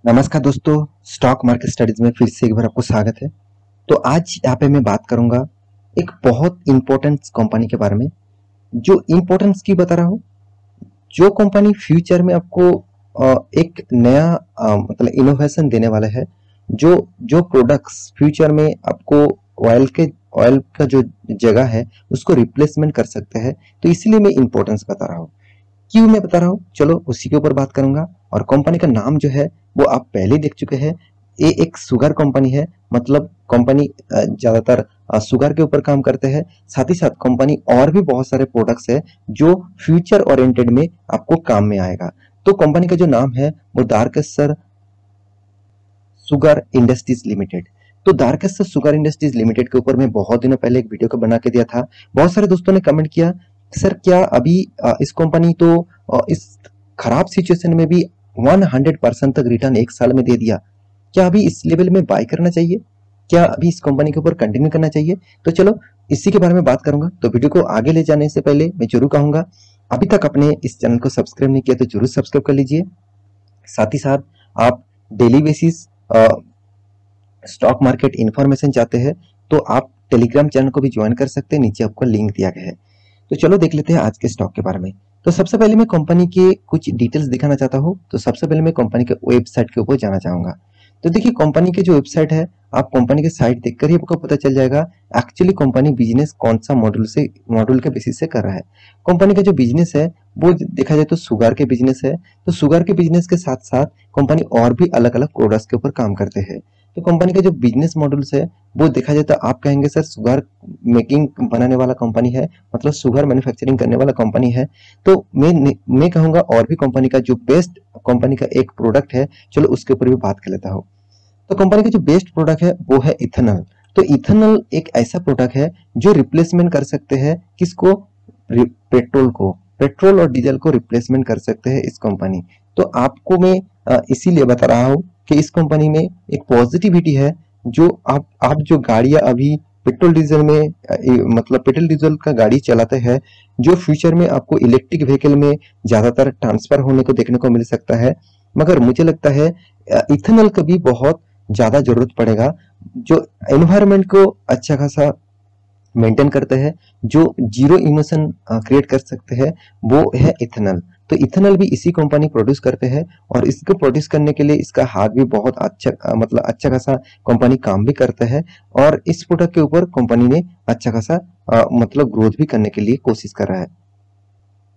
नमस्कार दोस्तों। Stock market studies में फिर से एक बार आपको स्वागत है। तो आज यहाँ पे मैं बात करूंगा एक बहुत इंपॉर्टेंट कंपनी के बारे में, जो इंपॉर्टेंस की बता रहा हूँ। जो कंपनी फ्यूचर में आपको एक नया मतलब इनोवेशन देने वाला है। जो जो प्रोडक्ट्स फ्यूचर में आपको ऑयल का जो जगह है उसको रिप्लेसमेंट कर सकते हैं। तो इसीलिए मैं इंपॉर्टेंस बता रहा हूँ। क्यों मैं बता रहा हूँ, चलो उसी के ऊपर बात करूंगा। और कंपनी का नाम जो है वो आप पहले देख चुके हैं। ये एक शुगर कंपनी है। मतलब कंपनी ज्यादातर शुगर के ऊपर काम करते हैं। साथ ही साथ कंपनी और भी बहुत सारे प्रोडक्ट्स है जो फ्यूचर ओरिएंटेड में आपको काम में आएगा। तो कंपनी का जो नाम है वो दारकेश्वर शुगर इंडस्ट्रीज लिमिटेड। तो दारकेश्वर शुगर इंडस्ट्रीज लिमिटेड के ऊपर मैं बहुत दिनों पहले एक वीडियो को बना के दिया था। बहुत सारे दोस्तों ने कमेंट किया, सर क्या अभी इस कंपनी तो इस खराब सिचुएशन में भी 100% तक रिटर्न एक साल में दे दिया, क्या अभी इस लेवल में बाय करना चाहिए, क्या अभी इस कंपनी के ऊपर कंटिन्यू करना चाहिए? तो चलो इसी के बारे में बात करूंगा। तो वीडियो को आगे ले जाने से पहले मैं जरूर कहूंगा, अभी तक आपने इस चैनल को सब्सक्राइब नहीं किया तो जरूर सब्सक्राइब कर लीजिए। साथ ही साथ आप daily basis stock market information चाहते हैं तो आप टेलीग्राम चैनल को भी ज्वाइन कर सकते हैं, नीचे आपको लिंक दिया गया है। तो चलो देख लेते हैं आज के स्टॉक के बारे में। तो सबसे पहले मैं कंपनी के कुछ डिटेल्स दिखाना चाहता हूँ। तो सबसे पहले मैं कंपनी के वेबसाइट के ऊपर जाना चाहूंगा। तो देखिए कंपनी की जो वेबसाइट है, आप कंपनी के साइट देखकर ही आपको पता चल जाएगा एक्चुअली कंपनी बिजनेस कौन सा मॉड्यूल के बेसिस से कर रहा है। कंपनी का जो बिजनेस है वो देखा जाए तो शुगर के बिजनेस है। तो शुगर के बिजनेस के साथ साथ कंपनी और भी अलग अलग प्रोडक्ट्स के ऊपर काम करते हैं। तो कंपनी का जो बिजनेस मॉडल्स है वो देखा जाए तो आप कहेंगे सर शुगर मेकिंग बनाने वाला कंपनी है, मतलब शुगर मैन्युफैक्चरिंग करने वाला कंपनी है। तो मैं कहूंगा और भी कंपनी का जो बेस्ट कंपनी का एक प्रोडक्ट है, चलो उसके ऊपर भी बात कर लेता हूँ। तो कंपनी का जो बेस्ट प्रोडक्ट है वो है इथेनॉल। तो इथेनॉल एक ऐसा प्रोडक्ट है जो रिप्लेसमेंट कर सकते हैं किसको? पेट्रोल और डीजल को रिप्लेसमेंट कर सकते हैं इस कंपनी। तो आपको मैं इसीलिए बता रहा हूँ कि इस कंपनी में एक पॉजिटिविटी है। जो आप जो गाड़ियां अभी पेट्रोल डीजल में मतलब पेट्रोल डीजल का गाड़ी चलाते हैं, जो फ्यूचर में आपको इलेक्ट्रिक व्हीकल में ज्यादातर ट्रांसफर होने को देखने को मिल सकता है। मगर मुझे लगता है इथेनॉल का भी बहुत ज्यादा जरूरत पड़ेगा, जो एनवायरनमेंट को अच्छा खासा मेंटेन करते हैं, जो जीरो इमिशन क्रिएट कर सकते हैं, वो है इथेनॉल। तो इथेनॉल भी इसी कंपनी प्रोड्यूस करते हैं और इसको प्रोड्यूस करने के लिए इसका हाथ भी बहुत अच्छा मतलब अच्छा खासा कंपनी काम भी करता है। और इस प्रोडक्ट के ऊपर कंपनी ने अच्छा खासा मतलब ग्रोथ भी करने के लिए कोशिश कर रहा है।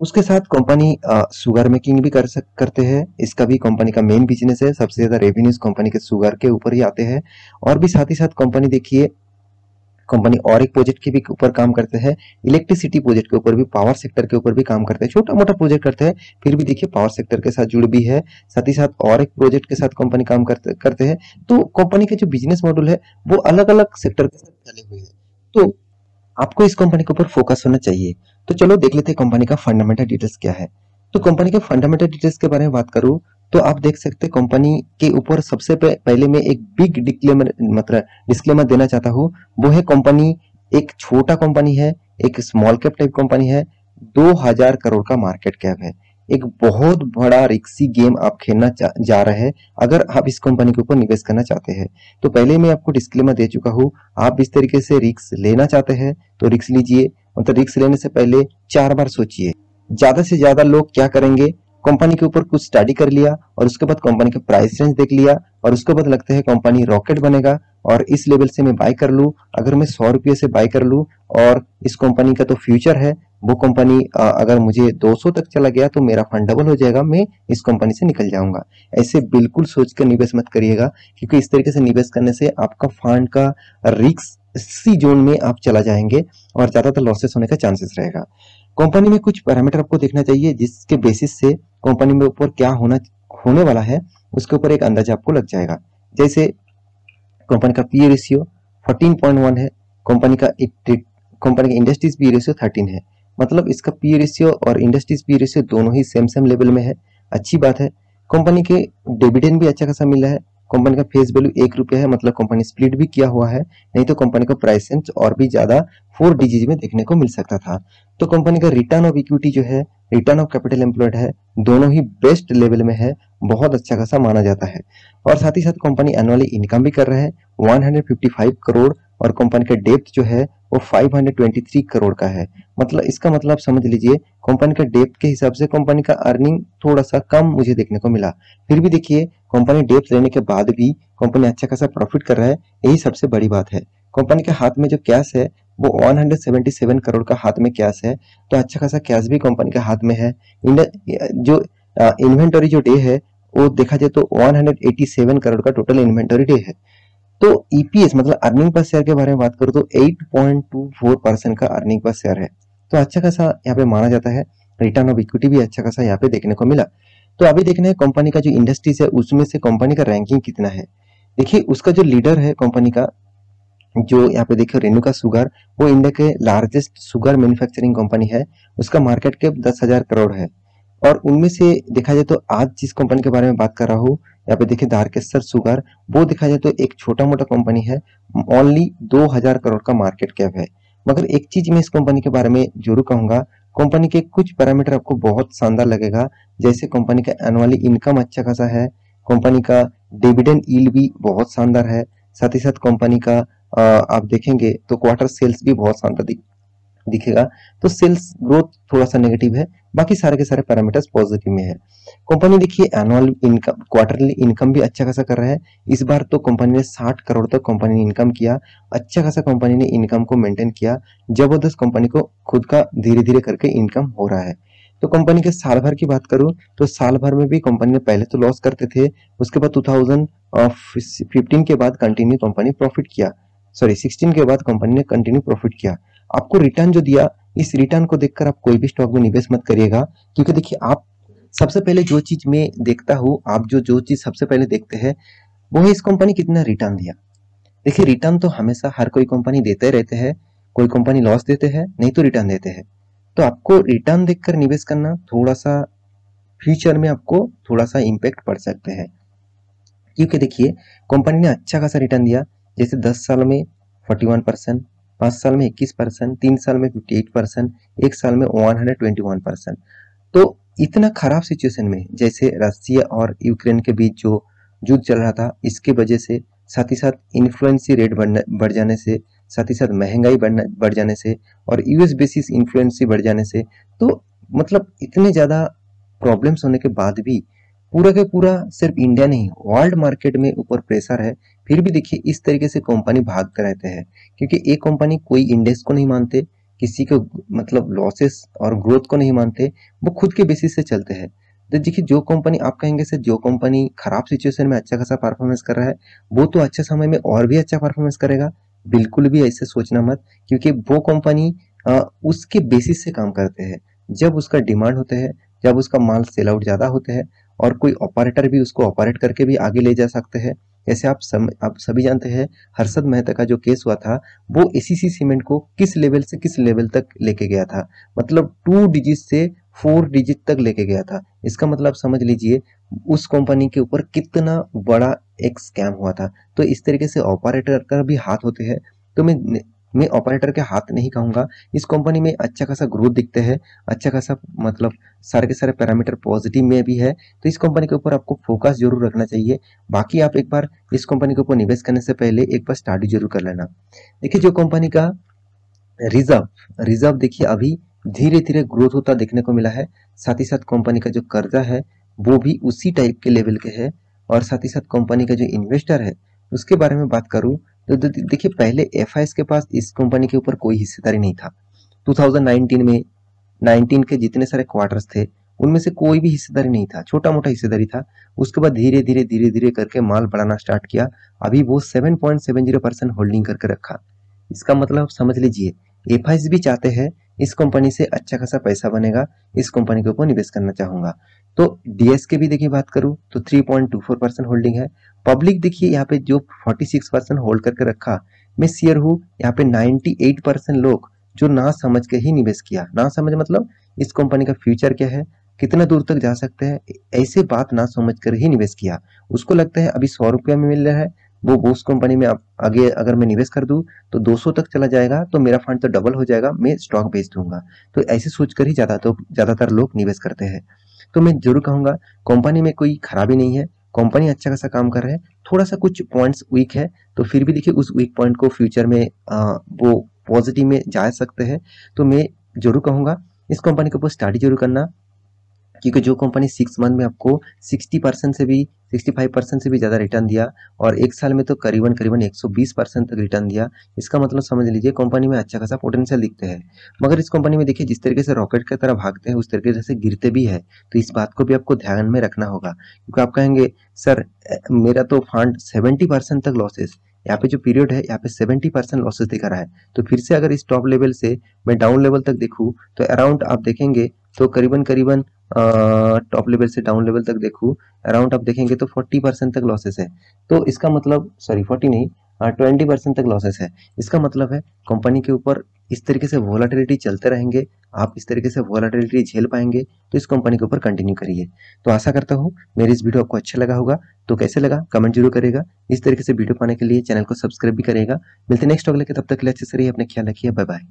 उसके साथ कंपनी शुगर मेकिंग भी करते हैं। इसका भी कंपनी का मेन बिजनेस है। सबसे ज्यादा रेवेन्यूज कंपनी के शुगर के ऊपर ही आते हैं। और भी साथ ही साथ कंपनी देखिए, कंपनी और एक प्रोजेक्ट के भी ऊपर काम करते हैं, इलेक्ट्रिसिटी प्रोजेक्ट के ऊपर भी, पावर सेक्टर के ऊपर भी काम करते हैं। छोटा मोटा प्रोजेक्ट करते हैं, फिर भी देखिए पावर सेक्टर के साथ जुड़ भी है। साथ ही साथ और एक प्रोजेक्ट के साथ कंपनी काम करते हैं। तो कंपनी का जो बिजनेस मॉडल है वो अलग अलग सेक्टर के साथ फैले हुए हैं। तो आपको इस कंपनी के ऊपर फोकस होना चाहिए। तो चलो देख लेते हैं कंपनी का फंडामेंटल डिटेल्स क्या है। तो कंपनी के फंडामेंटल डिटेल्स के बारे में बात करूं तो आप देख सकते हैं कंपनी के ऊपर सबसे पहले मैं एक बिग डिस्क्लेमर देना चाहता हूं। वो है कंपनी एक छोटा कंपनी है, एक स्मॉल कैप टाइप कंपनी है। 2000 करोड़ का मार्केट कैप है। एक बहुत बड़ा रिक्सी गेम आप खेलना जा रहे हैं अगर आप इस कंपनी के ऊपर निवेश करना चाहते हैं। तो पहले मैं आपको डिस्क्लेमर दे चुका हूं, आप इस तरीके से रिस्क लेना चाहते हैं तो रिस्क लीजिए। मतलब रिस्क लेने से पहले 4 बार सोचिए। ज्यादा से ज्यादा लोग क्या करेंगे, कंपनी के ऊपर कुछ स्टडी कर लिया और उसके बाद कंपनी का प्राइस रेंज देख लिया और उसके बाद लगता है कंपनी रॉकेट बनेगा और इस लेवल से मैं बाय कर लूं। अगर मैं 100 रुपये से बाय कर लूं और इस कंपनी का तो फ्यूचर है, वो कंपनी अगर मुझे 200 तक चला गया तो मेरा फंड डबल हो जाएगा, मैं इस कंपनी से निकल जाऊंगा। ऐसे बिल्कुल सोच कर निवेश मत करिएगा, क्योंकि इस तरीके से निवेश करने से आपका फंड का रिस्क सी जोन में आप चला जाएंगे और ज्यादातर लॉसेस होने का चांसेस रहेगा। कंपनी में कुछ पैरामीटर आपको देखना चाहिए जिसके बेसिस से कंपनी में ऊपर क्या होने वाला है उसके ऊपर एक अंदाजा आपको लग जाएगा। जैसे कंपनी का पी रेशियो 14.1 है। कंपनी का इंडस्ट्रीज पी रेशियो 13 है। मतलब इसका पी रेशियो और इंडस्ट्रीज पी रेशियो दोनों ही सेम लेवल में है। अच्छी बात है। कंपनी के डिविडेंड भी अच्छा खासा मिल रहा है। कंपनी का फेस वैल्यू 1 रुपया है, मतलब कंपनी स्प्लिट भी किया हुआ है, नहीं तो कंपनी का प्राइस रेंज और भी ज्यादा 4 डिजिट में देखने को मिल सकता था। तो कंपनी का रिटर्न ऑफ इक्विटी जो है, रिटर्न ऑफ कैपिटल एम्प्लॉयड है, दोनों ही बेस्ट लेवल में है, बहुत अच्छा खासा माना जाता है। और साथ ही साथ कंपनी एनुअली इनकम भी कर रहा है 155 करोड़, और कंपनी का डेप्थ जो है वो 523 करोड़ का है। मतलब इसका मतलब समझ लीजिए कंपनी का डेप्थ के हिसाब से कंपनी का अर्निंग थोड़ा सा कम मुझे देखने को मिला। फिर भी देखिए कंपनी डेप्थ लेने के बाद भी कंपनी अच्छा खासा प्रॉफिट कर रहा है, यही सबसे बड़ी बात है। कंपनी के हाथ में जो कैश है वो 177 करोड़ का हाथ में कैश है, तो अच्छा खासा कैश भी कंपनी के हाथ में है। जो इन्वेंटरी जो डे है वो देखा जाए तो 187 करोड़ का टोटल इन्वेंटरी डे है। तो ईपीएस मतलब अर्निंग पर शेयर के बारे में बात करूं तो 8.24% का अर्निंग पर शेयर है, तो अच्छा खासा यहाँ पे माना जाता है। रिटर्न ऑफ इक्विटी भी अच्छा खासा यहाँ पे देखने को मिला। तो अभी देखना है कंपनी का जो इंडस्ट्रीज है उसमें से कंपनी का रैंकिंग कितना है। देखिए उसका जो लीडर है कंपनी का, जो यहाँ पे देखिए रेणुका शुगर, वो इंडिया के लार्जेस्ट शुगर मैन्युफैक्चरिंग कंपनी है, उसका मार्केट कैप 10,000 करोड़ है। और उनमें से देखा जाए तो आज जिस कंपनी के बारे में बात कर रहा हूँ, यहाँ पे देखिए दारकेश्वर शुगर, वो देखा जाए तो एक छोटा मोटा कंपनी है, ओनली 2,000 करोड़ का मार्केट कैप है। मगर एक चीज मैं इस कंपनी के बारे में जरूर कहूंगा, कंपनी के कुछ पैरामीटर आपको बहुत शानदार लगेगा, जैसे कंपनी का एनुअली इनकम अच्छा खासा है, कंपनी का डिविडेंड यील्ड भी बहुत शानदार है, साथ ही साथ कंपनी का आप देखेंगे तो क्वार्टर सेल्स भी बहुत शानदार दिखेगा। तो सेल्स ग्रोथ थोड़ा सा नेगेटिव है, बाकी सारे के सारे पैरामीटर्स पॉजिटिव में है। कंपनी देखिए एनुअल इनकम क्वार्टरली इनकम भी अच्छा खासा कर रहा है। इस बार तो कंपनी ने 60 करोड़ तक कंपनी ने इनकम किया, अच्छा खासा कंपनी ने इनकम को मेंटेन किया, जबरदस्त कंपनी को खुद का धीरे धीरे करके इनकम हो रहा है। तो कंपनी के साल भर की बात करूं तो साल भर में भी कंपनी ने पहले तो लॉस करते थे, उसके बाद 2015 के बाद कंटिन्यू कंपनी प्रॉफिट किया, सॉरी 16 के बाद कंपनी ने कंटिन्यू प्रॉफिट किया। आपको रिटर्न जो दिया, इस रिटर्न को देखकर आप कोई भी स्टॉक में निवेश मत करिएगा, क्योंकि देखिए आप सबसे पहले जो चीज मैं देखता हूँ, आप जो चीज सबसे पहले देखते हैं वो है इस कंपनी कितना रिटर्न दिया। देखिए रिटर्न तो हमेशा हर कोई कंपनी देते रहते हैं, कोई कंपनी लॉस देते हैं नहीं तो रिटर्न देते हैं। तो आपको रिटर्न देखकर निवेश करना थोड़ा सा फ्यूचर में आपको थोड़ा सा इम्पैक्ट पड़ सकते हैं, क्योंकि देखिए कंपनी ने अच्छा खासा रिटर्न दिया, जैसे 10 साल में 41%, 5 साल में 21%, 3 साल में 58%, 1 साल में 121%। तो इतना खराब सिचुएशन में, जैसे रसिया और यूक्रेन के बीच जो युद्ध चल रहा था, इसके वजह से, साथ ही साथ इन्फ्लुएंसी रेट बढ़ जाने से, साथ ही साथ महंगाई बढ़ जाने से, और यूएस बेसिस इन्फ्लुएंसी बढ़ जाने से, तो मतलब इतने ज्यादा प्रॉब्लम्स होने के बाद भी पूरा का पूरा सिर्फ इंडिया नहीं वर्ल्ड मार्केट में ऊपर प्रेशर है, फिर भी देखिए इस तरीके से कंपनी भागते रहते हैं, क्योंकि एक कंपनी कोई इंडेक्स को नहीं मानते, किसी को मतलब लॉसेस और ग्रोथ को नहीं मानते, वो खुद के बेसिस से चलते हैं। तो देखिए जो कंपनी आप कहेंगे से जो कंपनी खराब सिचुएशन में अच्छा खासा परफॉर्मेंस कर रहा है, वो तो अच्छे समय में और भी अच्छा परफॉर्मेंस करेगा, बिल्कुल भी ऐसे सोचना मत, क्योंकि वो कंपनी उसके बेसिस से काम करते हैं। जब उसका डिमांड होते हैं, जब उसका माल सेल आउट ज्यादा होते हैं, और कोई ऑपरेटर भी उसको ऑपरेट करके भी आगे ले जा सकते हैं। जैसे आप सभी जानते हैं हर्षद मेहता का जो केस हुआ था, वो एसीसी सीमेंट को किस लेवल से किस लेवल तक लेके गया था, मतलब 2 डिजिट से 4 डिजिट तक लेके गया था। इसका मतलब समझ लीजिए उस कंपनी के ऊपर कितना बड़ा एक स्कैम हुआ था। तो इस तरीके से ऑपरेटर का भी हाथ होते हैं। तो मैं ऑपरेटर के हाथ नहीं कहूंगा, इस कंपनी में अच्छा खासा ग्रोथ दिखते हैं, अच्छा खासा मतलब सारे के सारे पैरामीटर पॉजिटिव में भी है, तो इस कंपनी के ऊपर आपको फोकस जरूर रखना चाहिए। बाकी आप एक बार इस कंपनी के ऊपर निवेश करने से पहले एक बार स्टडी जरूर कर लेना। देखिए जो कंपनी का रिजर्व देखिए अभी धीरे धीरे ग्रोथ होता देखने को मिला है, साथ ही साथ कंपनी का जो कर्जा है वो भी उसी टाइप के लेवल के है, और साथ ही साथ कंपनी का जो इन्वेस्टर है उसके बारे में बात करूं तो देखिए पहले एफआईएस के पास इस कंपनी के ऊपर कोई हिस्सेदारी नहीं था। 2019 में 19 के जितने सारे क्वार्टर्स थे उनमें से कोई भी हिस्सेदारी नहीं था, छोटा मोटा हिस्सेदारी था। उसके बाद धीरे धीरे करके माल बढ़ाना स्टार्ट किया, अभी वो 7.70% होल्डिंग करके रखा। इसका मतलब समझ लीजिए एफआईएस भी चाहते हैं इस कंपनी से अच्छा खासा पैसा बनेगा, इस कंपनी के ऊपर निवेश करना चाहूंगा। तो डीएस के भी देखिए बात करूं तो 3.24% होल्डिंग है। पब्लिक देखिए यहाँ पे जो 46% होल्ड करके रखा, मैं शेयर हूँ यहाँ पे 98% लोग जो ना समझ के ही निवेश किया। ना समझ मतलब इस कंपनी का फ्यूचर क्या है, कितना दूर तक जा सकते हैं, ऐसे बात ना समझ कर ही निवेश किया। उसको लगता है अभी 100 रुपया में मिल रहा है, वो उस कंपनी में आगे अगर मैं निवेश कर दूं तो 200 तक चला जाएगा, तो मेरा फंड तो डबल हो जाएगा, मैं स्टॉक बेच दूंगा। तो ऐसे सोचकर ही ज्यादातर लोग निवेश करते हैं। तो मैं जरूर कहूंगा कंपनी में कोई खराबी नहीं है, कंपनी अच्छा खासा काम कर रहा है, थोड़ा सा कुछ पॉइंट्स वीक है, तो फिर भी देखिए उस वीक पॉइंट को फ्यूचर में वो पॉजिटिव में जा सकते हैं। तो मैं जरूर कहूंगा इस कंपनी के ऊपर स्टडी जरूर करना, क्योंकि जो कंपनी 6 मंथ में आपको 60% से भी 65% से भी ज़्यादा रिटर्न दिया और एक साल में तो करीबन करीबन 120% तक रिटर्न दिया, इसका मतलब समझ लीजिए कंपनी में अच्छा खासा पोटेंशियल दिखते हैं। मगर इस कंपनी में देखिए जिस तरीके से रॉकेट की तरह भागते हैं उस तरीके से गिरते भी है, तो इस बात को भी आपको ध्यान में रखना होगा। क्योंकि आप कहेंगे सर मेरा तो फंड 70% तक लॉसेस, यहाँ पे जो पीरियड है यहाँ पे 70% लॉसेस दिखा रहा है, तो फिर से अगर इस टॉप लेवल से मैं डाउन लेवल तक देखूँ तो अराउंड आप देखेंगे तो करीबन करीबन टॉप लेवल से डाउन लेवल तक देखूँ अराउंड आप देखेंगे तो 40% तक लॉसेस है। तो इसका मतलब सॉरी 40 नहीं 20% तक लॉसेस है। इसका मतलब है कंपनी के ऊपर इस तरीके से वोलाटिलिटी चलते रहेंगे, आप इस तरीके से वोलाटिलिटी झेल पाएंगे, तो इस कंपनी के ऊपर कंटिन्यू करिए। तो आशा करता हूँ मेरी इस वीडियो आपको अच्छा लगा होगा, तो कैसे लगा कमेंट जरूर करेगा। इस तरीके से वीडियो पाने के लिए चैनल को सब्सक्राइब भी करेगा। मिलते नेक्स्ट अगले के, तब तक के लिए अच्छे से रहिए, अपने ख्याल रखिए, बाय बाय।